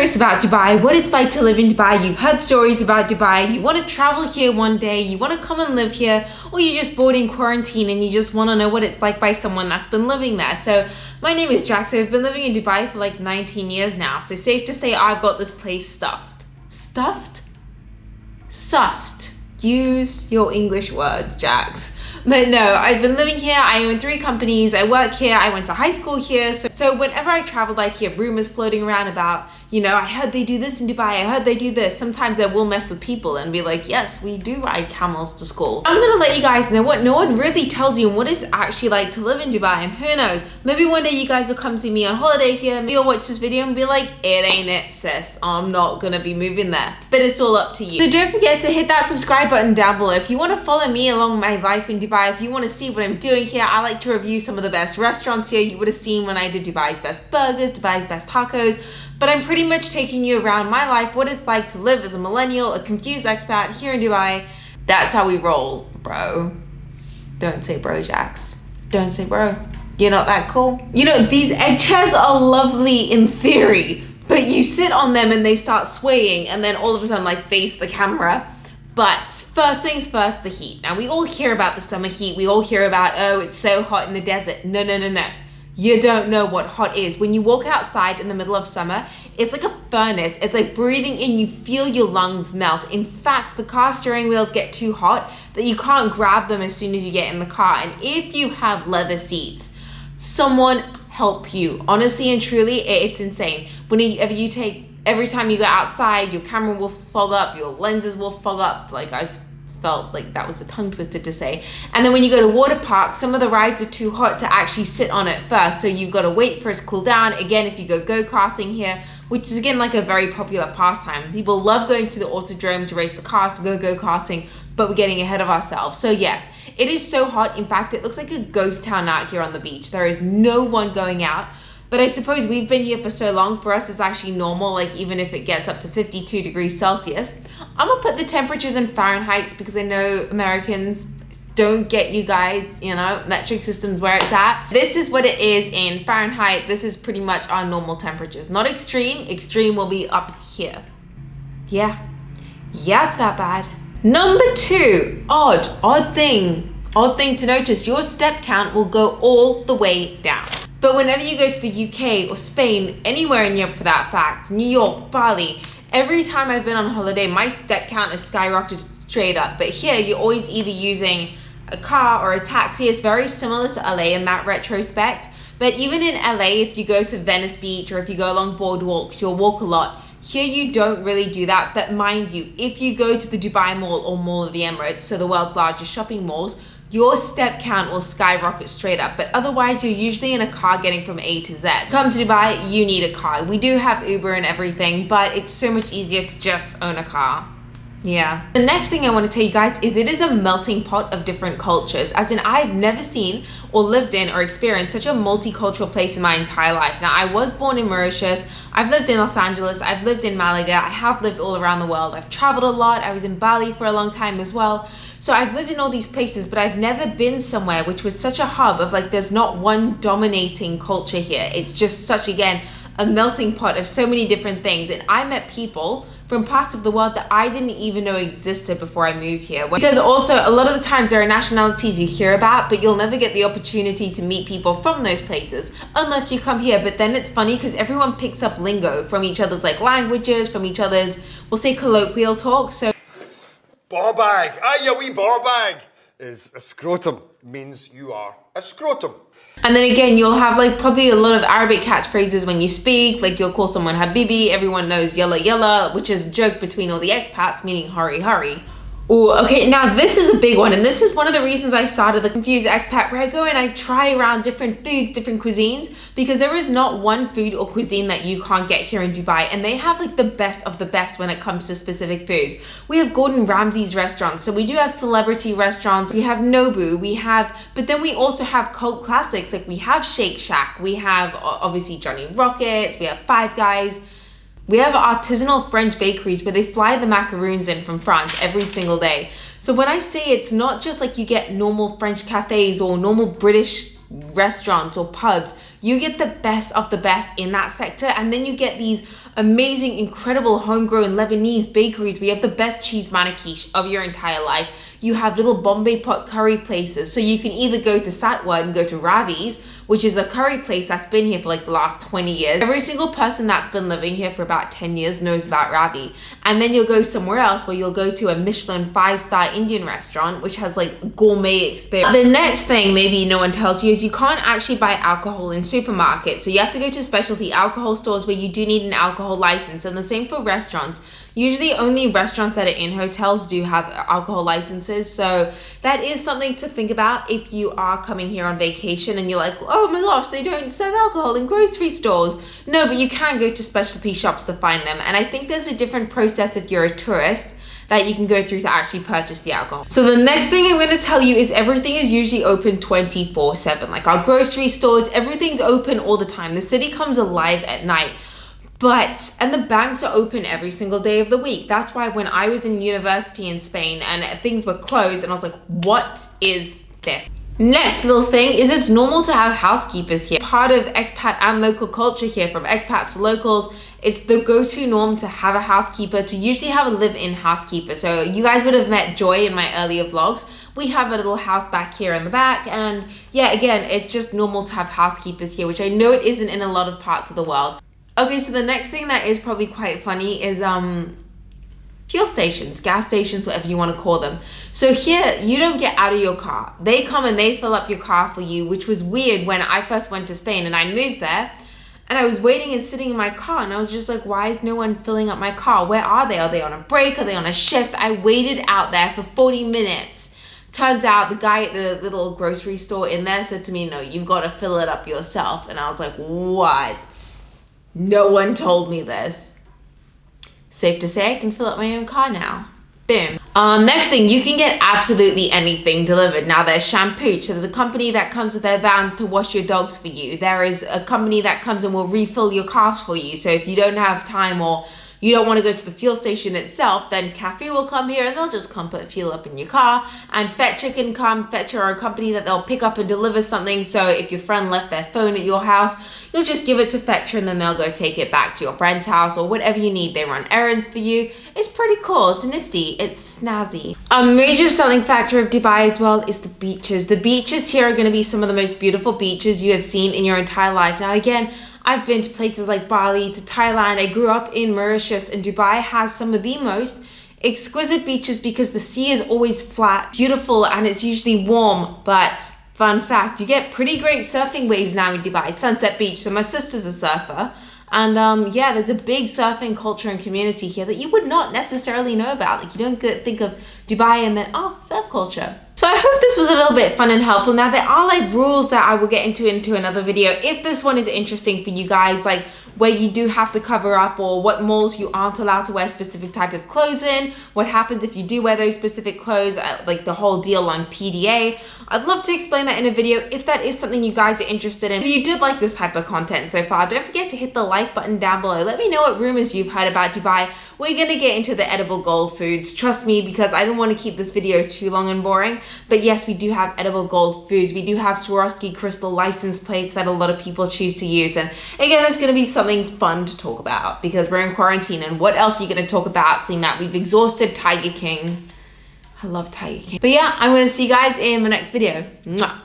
curious about Dubai, what it's like to live in Dubai, you've heard stories about Dubai, you want to travel here one day, you want to come and live here, or you're just bored in quarantine and you just want to know what it's like by someone that's been living there. So my name is Jax. I've been living in Dubai for like 19 years now. So safe to say I've got this place stuffed. Stuffed? Sussed. Use your English words, Jax. But no, I've been living here. I own 3 companies. I work here. I went to high school here. So whenever I travel, I hear rumors floating around about, you know, I heard they do this in Dubai. I heard they do this. Sometimes I will mess with people and be like, yes, we do ride camels to school. I'm going to let you guys know what no one really tells you and what it's actually like to live in Dubai. And who knows, maybe one day you guys will come see me on holiday here. Maybe you'll watch this video and be like, it ain't it, sis. I'm not going to be moving there. But it's all up to you. So don't forget to hit that subscribe button down below. If you want to follow me along my life in Dubai, if you want to see what I'm doing here, I like to review some of the best restaurants here. You would have seen when I did Dubai's best burgers, Dubai's best tacos, but I'm pretty much taking you around my life, what it's like to live as a millennial, a confused expat here in Dubai. That's how we roll, bro. Don't say bro, Jax. Don't say bro. You're not that cool. You know, these egg chairs are lovely in theory, but you sit on them and they start swaying and then all of a sudden like face the camera. But first things first, the heat. Now we all hear about the summer heat. We all hear about, oh, it's so hot in the desert. No. You don't know what hot is. When you walk outside in the middle of summer, it's like a furnace. It's like breathing in, you feel your lungs melt. In fact, the car steering wheels get too hot that you can't grab them as soon as you get in the car. And if you have leather seats, someone help you. Honestly and truly, it's insane. Whenever you take, every time you go outside, your camera will fog up, your lenses will fog up. Like I felt like that was a tongue twister to say. And then when you go to water parks, some of the rides are too hot to actually sit on it first. So you've got to wait for it to cool down. Again, if you go go-karting here, which is again like a very popular pastime. People love going to the autodrome to race the cars, to go go-karting, but we're getting ahead of ourselves. So yes, it is so hot. In fact, it looks like a ghost town out here on the beach. There is no one going out. But I suppose we've been here for so long, for us it's actually normal, like even if it gets up to 52 degrees Celsius. I'm gonna put the temperatures in Fahrenheit because I know Americans don't get you guys, you know, metric systems where it's at. This is what it is in Fahrenheit. This is pretty much our normal temperatures. Not extreme, extreme will be up here. Yeah, it's that bad. Number 2, odd thing to notice, your step count will go all the way down. But whenever you go to the UK or Spain, anywhere in Europe for that fact, New York, Bali, every time I've been on holiday, my step count has skyrocketed straight up. But here, you're always either using a car or a taxi. It's very similar to LA in that retrospect. But even in LA, if you go to Venice Beach or if you go along boardwalks, you'll walk a lot. Here, you don't really do that. But mind you, if you go to the Dubai Mall or Mall of the Emirates, so the world's largest shopping malls, your step count will skyrocket straight up. But otherwise, you're usually in a car getting from A to Z. Come to Dubai, you need a car. We do have Uber and everything, but it's so much easier to just own a car. Yeah. The next thing I want to tell you guys is it is a melting pot of different cultures. As in, I've never seen or lived in or experienced such a multicultural place in my entire life. Now, I was born in Mauritius. I've lived in Los Angeles. I've lived in Malaga. I have lived all around the world. I've traveled a lot. I was in Bali for a long time as well. So I've lived in all these places, but I've never been somewhere which was such a hub of like, there's not one dominating culture here. It's just such, again, a melting pot of so many different things. And I met people from parts of the world that I didn't even know existed before I moved here. Because also a lot of the times there are nationalities you hear about, but you'll never get the opportunity to meet people from those places unless you come here. But then it's funny because everyone picks up lingo from each other's like languages, from each other's, we'll say colloquial talk. So ball bag, you wee ball bag is a scrotum, means you are a scrotum. And then again, you'll have like probably a lot of Arabic catchphrases when you speak, like you'll call someone Habibi, everyone knows yalla yalla, which is a joke between all the expats, meaning hurry hurry. Ooh, okay, now this is a big one, and this is one of the reasons I started the Confused Expat, where I go and I try around different foods, different cuisines, because there is not one food or cuisine that you can't get here in Dubai, and they have like the best of the best when it comes to specific foods. We have Gordon Ramsay's restaurants, so we do have celebrity restaurants, we have Nobu, but then we also have cult classics, like we have Shake Shack, we have obviously Johnny Rockets, we have Five Guys. We have artisanal French bakeries where they fly the macaroons in from France every single day. So when I say it's not just like you get normal French cafes or normal British restaurants or pubs, you get the best of the best in that sector. And then you get these amazing, incredible homegrown Lebanese bakeries where you have the best cheese manikish of your entire life. You have little Bombay pot curry places. So you can either go to Satwa and go to Ravi's, which is a curry place that's been here for like the last 20 years. Every single person that's been living here for about 10 years knows about Ravi. And then you'll go somewhere else where you'll go to a Michelin 5-star Indian restaurant, which has like gourmet experience. The next thing maybe no one tells you is you can't actually buy alcohol in supermarkets. So you have to go to specialty alcohol stores where you do need an alcohol license. And the same for restaurants. Usually only restaurants that are in hotels do have alcohol licenses. So that is something to think about if you are coming here on vacation and you're like, oh my gosh, they don't serve alcohol in grocery stores. No, but you can go to specialty shops to find them. And I think there's a different process if you're a tourist that you can go through to actually purchase the alcohol. So the next thing I'm going to tell you is everything is usually open 24/7. Like our grocery stores, everything's open all the time. The city comes alive at night. And the banks are open every single day of the week. That's why when I was in university in Spain and things were closed and I was like, what is this? Next little thing is it's normal to have housekeepers here. Part of expat and local culture here, from expats to locals, it's the go-to norm to have a housekeeper, to usually have a live-in housekeeper. So you guys would have met Joy in my earlier vlogs. We have a little house back here in the back, and yeah, again, it's just normal to have housekeepers here, which I know it isn't in a lot of parts of the world. Okay, so the next thing that is probably quite funny is fuel stations, gas stations, whatever you want to call them. So here, you don't get out of your car. They come and they fill up your car for you, which was weird when I first went to Spain and I moved there. And I was waiting and sitting in my car and I was just like, why is no one filling up my car? Where are they? Are they on a break? Are they on a shift? I waited out there for 40 minutes. Turns out the guy at the little grocery store in there said to me, no, you've got to fill it up yourself. And I was like, what? No one told me this. Safe to say I can fill up my own car now. Boom. Next thing, you can get absolutely anything delivered. Now there's shampoo. So there's a company that comes with their vans to wash your dogs for you. There is a company that comes and will refill your cars for you. So if you don't have time or you don't want to go to the fuel station itself, then Cafe will come here and they'll just come put fuel up in your car. And Fetcher can come. Fetcher are a company that they'll pick up and deliver something. So if your friend left their phone at your house, you'll just give it to Fetcher and then they'll go take it back to your friend's house or whatever you need. They run errands for you. It's pretty cool. It's nifty. It's snazzy. A major selling factor of Dubai as well is the beaches. The beaches here are going to be some of the most beautiful beaches you have seen in your entire life. Now again, I've been to places like Bali, to Thailand. I grew up in Mauritius, and Dubai has some of the most exquisite beaches because the sea is always flat, beautiful, and it's usually warm. But fun fact, you get pretty great surfing waves now in Dubai. Sunset Beach, so my sister's a surfer. And yeah, there's a big surfing culture and community here that you would not necessarily know about. Like you don't think of Dubai and then, oh, surf culture. So I hope this was a little bit fun and helpful. Now there are like rules that I will get into another video. If this one is interesting for you guys, like where you do have to cover up or what malls you aren't allowed to wear specific type of clothes in, what happens if you do wear those specific clothes, like the whole deal on PDA. I'd love to explain that in a video if that is something you guys are interested in. If you did like this type of content so far, don't forget to hit the like button down below. Let me know what rumors you've heard about Dubai. We're gonna get into the edible gold foods. Trust me, because I don't want to keep this video too long and boring. But yes, we do have edible gold foods. We do have Swarovski crystal license plates that a lot of people choose to use. And again, it's gonna be something fun to talk about because we're in quarantine, and what else are you gonna talk about seeing that we've exhausted Tiger King? I love Tiger King. But yeah, I'm gonna see you guys in the next video. Mwah.